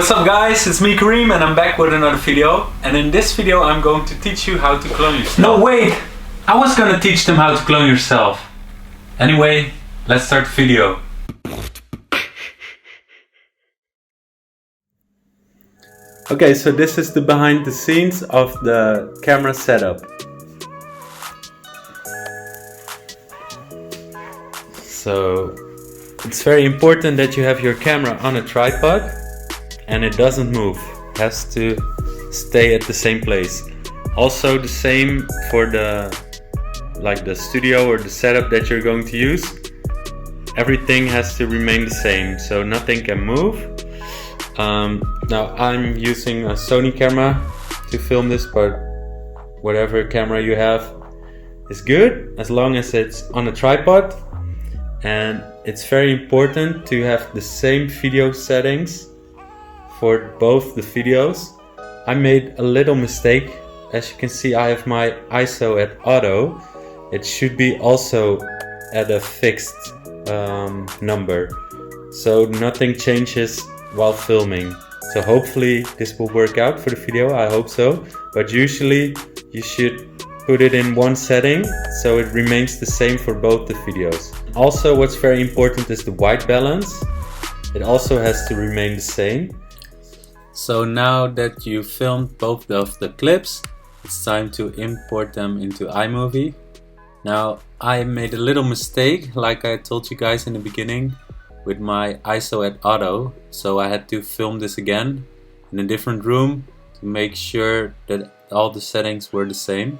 What's up guys, it's me Kareem and I'm back with another video. And in this video I'm going to teach you how to clone yourself. No wait! I was gonna teach them how to clone yourself. Anyway, let's start the video. Okay, so this is the behind the scenes of the camera setup. So it's very important that you have your camera on a tripod and it doesn't move. It has to stay at the same place. Also the same for the studio or the setup that you're going to use. Everything has to remain the same, so nothing can move. Now I'm using a Sony camera to film this, but whatever camera you have is good as long as it's on a tripod. And it's very important to have the same video settings for both the videos. I made a little mistake. As you can see, I have my ISO at auto. It should be also at a fixed number, so nothing changes while filming. So hopefully this will work out for the video, I hope so. But usually you should put it in one setting so it remains the same for both the videos. Also, what's very important is the white balance. It also has to remain the same. So now that you filmed both of the clips, it's time to import them into Imovie. Now I made a little mistake, like I told you guys in the beginning, with my ISO at auto. So I had to film this again in a different room to make sure that all the settings were the same.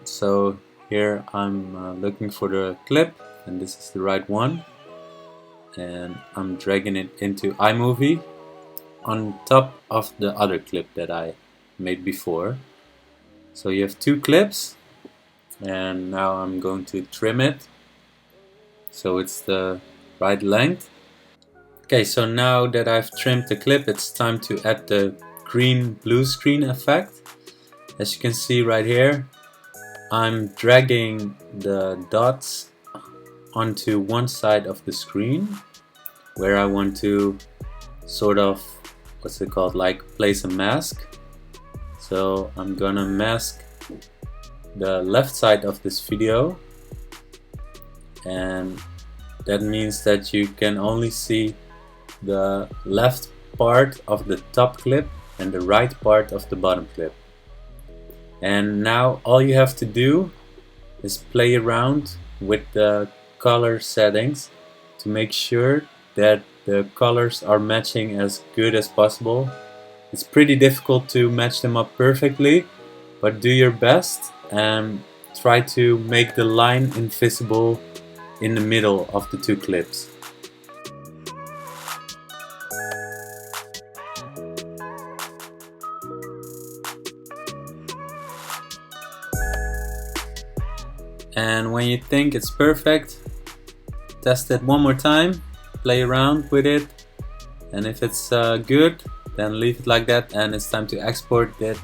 So here I'm looking for the clip, and this is the right one, and I'm dragging it into Imovie on top of the other clip that I made before. So you have two clips, and now I'm going to trim it so it's the right length. Okay, so now that I've trimmed the clip, it's time to add the green blue screen effect. As you can see right here, I'm dragging the dots onto one side of the screen where I want to sort of, what's it called, like place a mask. So I'm gonna mask the left side of this video, and that means that you can only see the left part of the top clip and the right part of the bottom clip. And now all you have to do is play around with the color settings to make sure that the colors are matching as good as possible. It's pretty difficult to match them up perfectly, but do your best and try to make the line invisible in the middle of the two clips. And when you think it's perfect, test it one more time, play around with it, and if it's good, then leave it like that, and it's time to export it.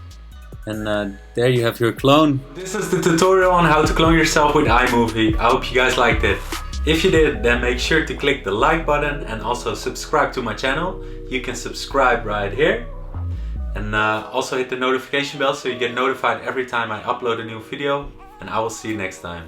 And there you have your clone. This is the tutorial on how to clone yourself with Imovie. I hope you guys liked it. If you did, then make sure to click the like button and also subscribe to my channel. You can subscribe right here. And also hit the notification bell so you get notified every time I upload a new video. And I will see you next time.